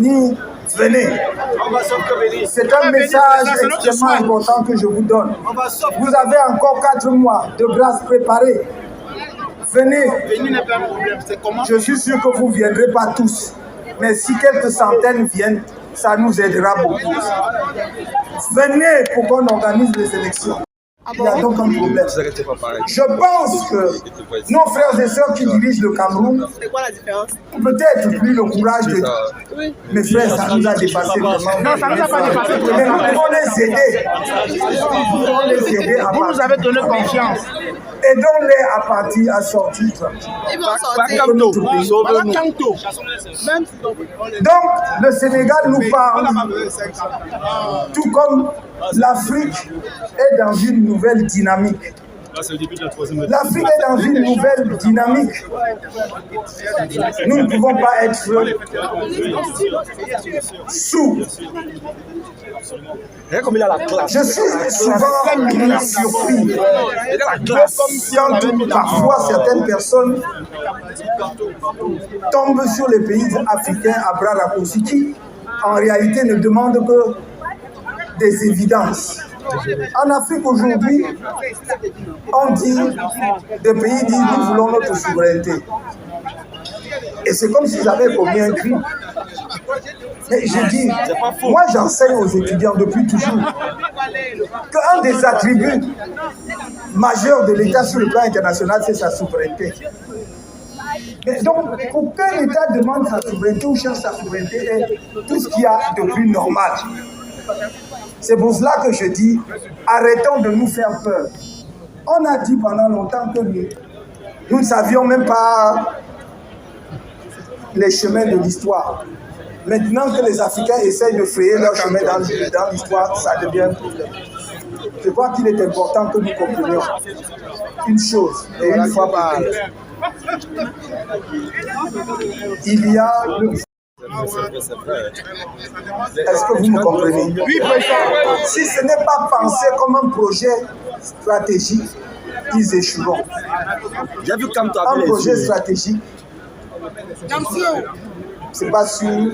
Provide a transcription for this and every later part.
venir, venez. C'est un message extrêmement important que je vous donne. Vous avez encore 4 mois de grâce préparée. Venez. Je suis sûr que vous ne viendrez pas tous. Mais si quelques centaines viennent, ça nous aidera beaucoup. Venez pour qu'on organise les élections. Il y a donc un problème. Je pense que nos frères et sœurs qui dirigent le Cameroun, peut-être plus le courage de... Mes frères, ça nous a dépassé vraiment. Non, ça ne nous a pas dépassé. Mais nous pouvons les aider. Nous pouvons les aider à vous nous avez donné confiance. Aidons-les à partir, à sortir. Ils vont sortir. Donc, le Sénégal nous parle, tout comme l'Afrique est dans une nouvelle dynamique. L'Afrique est dans une nouvelle dynamique. Nous ne pouvons pas être sous. Je suis souvent surpris quand parfois certaines personnes tombent sur les pays africains à bras raccourcis qui, en réalité, ne demandent que des évidences. En Afrique aujourd'hui, on dit, des pays disent nous voulons notre souveraineté. Et c'est comme s'ils avaient commis un crime. Mais je dis, moi j'enseigne aux étudiants depuis toujours qu'un des attributs majeurs de l'État sur le plan international, c'est sa souveraineté. Mais donc, aucun État demande sa souveraineté ou cherche sa souveraineté et tout ce qu'il y a de plus normal. C'est pour cela que je dis, arrêtons de nous faire peur. On a dit pendant longtemps que nous ne savions même pas les chemins de l'histoire. Maintenant que les Africains essayent de frayer leur chemin dans l'histoire, ça devient un problème. Je crois qu'il est important que nous comprenions une chose, et une fois par toutes. Il y a le... Est-ce que vous me comprenez? Oui, président. Si ce n'est pas pensé comme un projet stratégique, ils échoueront. Un projet stratégique, c'est pas sûr,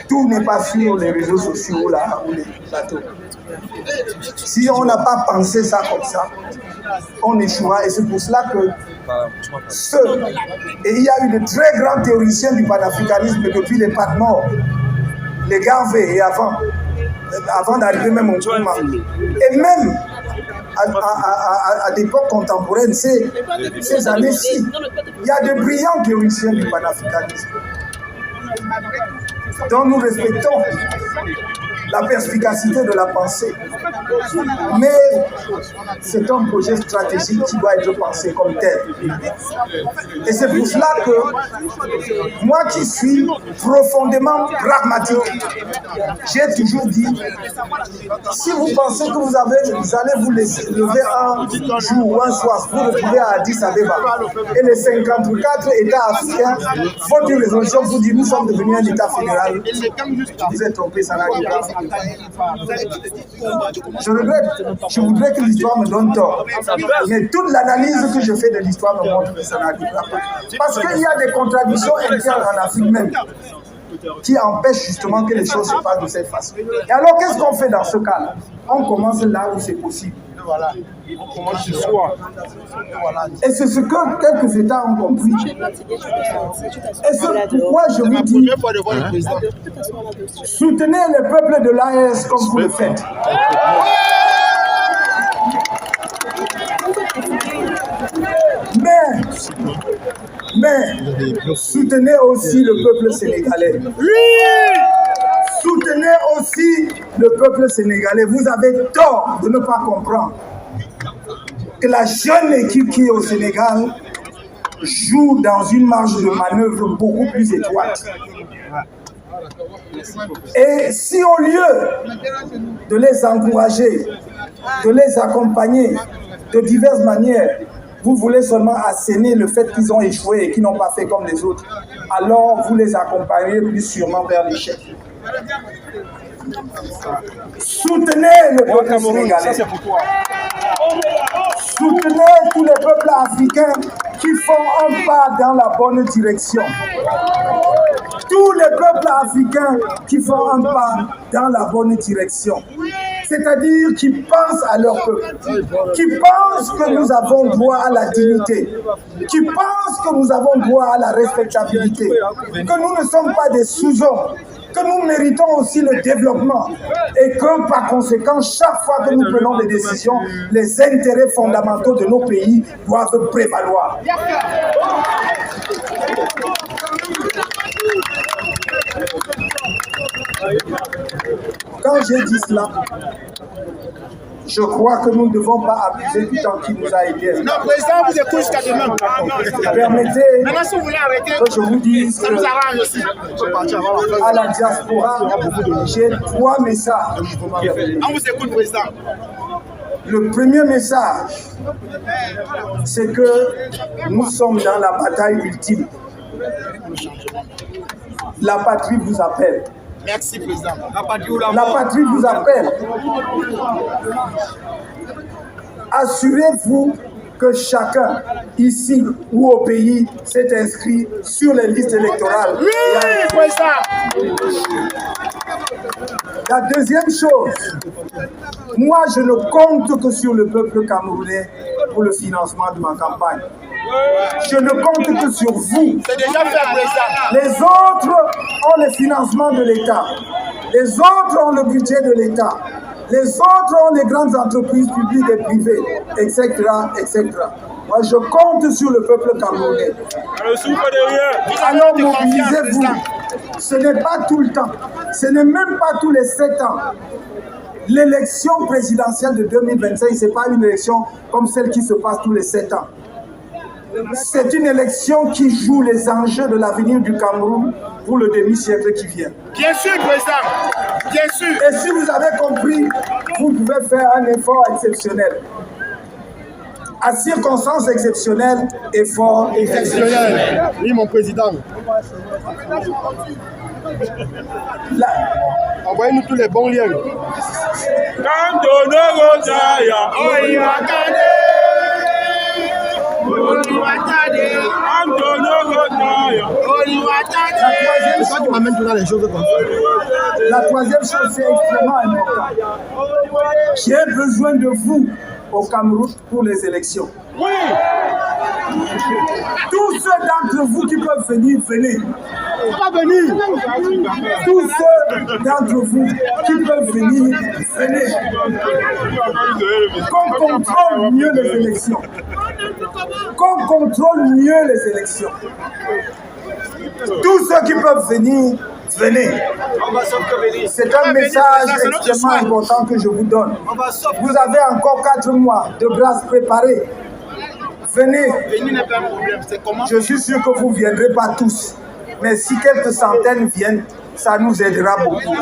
tout n'est pas sur les réseaux sociaux là, ou les plateaux. Si on n'a pas pensé ça comme ça, on échouera. Et c'est pour cela que et il y a eu de très grands théoriciens du panafricanisme depuis les Patmore, les Garvey et avant d'arriver même au Nkrumah. Et même à l'époque contemporaine, ces années-ci, il y a de brillants théoriciens du panafricanisme dont nous respectons la perspicacité de la pensée. Mais c'est un projet stratégique qui doit être pensé comme tel. Et c'est pour cela que moi qui suis profondément pragmatique, j'ai toujours dit, si vous pensez que vous allez vous lever un jour ou un soir, vous retrouvez à Addis Abeba, et les 54 États africains font une résolution pour dire nous sommes devenus un État fédéral, vous êtes trompé, ça n'arrive pas. Je regrette, je voudrais que l'histoire me donne tort. Mais toute l'analyse que je fais de l'histoire me montre que ça n'arrivera pas. Parce qu'il y a des contradictions internes en Afrique même qui empêchent justement que les choses se passent de cette façon. Et alors qu'est-ce qu'on fait dans ce cas-là? On commence là où c'est possible. Voilà. On commence ce soir. Et c'est ce que quelques États ont compris. Et c'est pourquoi je vous dis, soutenez le peuple de l'AES comme vous le faites. Mais soutenez aussi le peuple sénégalais. Soutenez aussi le peuple sénégalais. Vous avez tort de ne pas comprendre que la jeune équipe qui est au Sénégal joue dans une marge de manœuvre beaucoup plus étroite. Et si au lieu de les encourager, de les accompagner de diverses manières, vous voulez seulement asséner le fait qu'ils ont échoué et qu'ils n'ont pas fait comme les autres, alors vous les accompagnez plus sûrement vers l'échec. Soutenez le peuple sénégalais. Soutenez tous les peuples africains qui font un pas dans la bonne direction. Tous les peuples africains qui font un pas dans la bonne direction. C'est-à-dire qui pensent à leur peuple, qui pensent que nous avons droit à la dignité, qui pensent que nous avons droit à la respectabilité, que nous ne sommes pas des sous-hommes, que nous méritons aussi le développement et que par conséquent, chaque fois que nous prenons des décisions, les intérêts fondamentaux de nos pays doivent prévaloir. Quand j'ai dit cela, je crois que nous ne devons pas abuser du temps qui nous a été. Non, président, vous écoutez jusqu'à demain. Permettez Maintenant, si vous voulez arrêter, que je vous dise ça nous arrange aussi. à la diaspora, j'ai 3 messages. On vous écoute, président. Le premier message, c'est que nous sommes dans la bataille ultime. La patrie vous appelle. Merci, président. La patrie vous appelle. Assurez-vous que chacun, ici ou au pays, s'est inscrit sur les listes électorales. Oui, président. La deuxième chose, moi je ne compte que sur le peuple camerounais pour le financement de ma campagne. Je ne compte que sur vous. C'est déjà fait, président. Les autres ont le financement de l'État. Les autres ont le budget de l'État. Les autres ont les grandes entreprises publiques et privées, etc., etc. Moi, je compte sur le peuple camerounais. Alors, mobilisez-vous. Ce n'est pas tout le temps. Ce n'est même pas tous les 7 ans. L'élection présidentielle de 2025, ce n'est pas une élection comme celle qui se passe tous les 7 ans. C'est une élection qui joue les enjeux de l'avenir du Cameroun pour le demi-siècle qui vient. Bien sûr, président. Bien sûr. Et si vous avez compris, vous pouvez faire un effort exceptionnel. À circonstances exceptionnelles, effort exceptionnel. Oui, mon président. Envoyez-nous tous les bons liens. La troisième chose, c'est extrêmement important. J'ai besoin de vous au Cameroun pour les élections. Oui. Tous ceux d'entre vous qui peuvent venir, venez. Pas venir. Tous ceux d'entre vous qui peuvent venir, venez. Qu'on contrôle mieux les élections. Qu'on contrôle mieux les élections. Tous ceux qui peuvent venir, venez. C'est un message extrêmement important que je vous donne. Vous avez encore 4 mois de grâce préparée. Venez. Je suis sûr que vous ne viendrez pas tous. Mais si quelques centaines viennent, ça nous aidera beaucoup.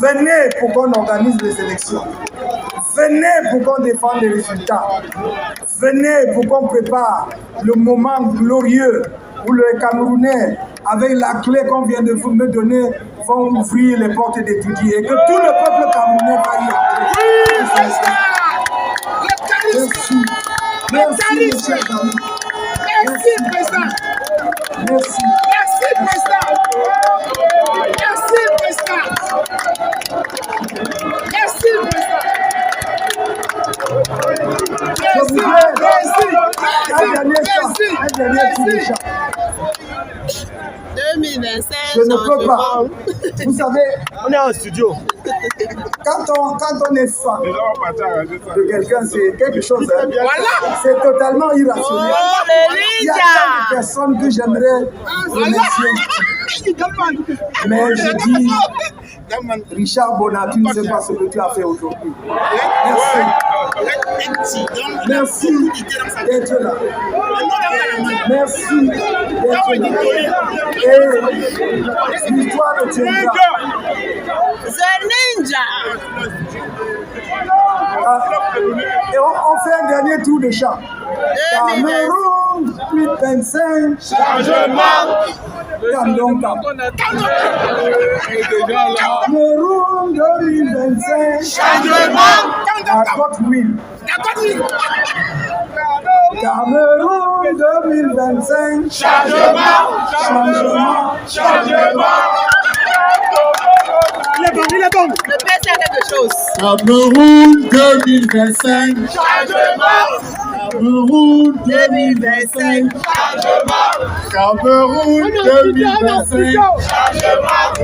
Venez pour qu'on organise les élections. Venez pour qu'on défende les résultats. Venez pour qu'on prépare le moment glorieux où les Camerounais, avec la clé qu'on vient de vous me donner, vont ouvrir les portes d'étudier et que tout le peuple camerounais va y entrer. Merci. Merci, mes chers amis. Merci, président. Merci. Merci, président. Merci, président. Merci, président. Je voudrais un dernier tour de chant. 2025. Je ne peux pas. Vous savez, On est en studio. quand on est fan de quelqu'un, c'est quelque chose. Hein. Voilà. C'est totalement irrationnel. Oh, Il y a tant de personnes que j'aimerais remercier. Mais je dis, Richard Bona, tu ne sais pas ce que tu as fait aujourd'hui. Merci. Merci d'être là. Merci d'être là. Et l'histoire de tiendra. The Ninja. Et on fait un dernier tour de chant. Cameroun, plus de 25. Changement. Cameroun 2025. Changement. À votre will. Cameroun 2025. Changement. Il est bon. Le PS a quelque chose. Cameroun 2025. Changement. Cameroun 2025. Cameroun 2025. Changement.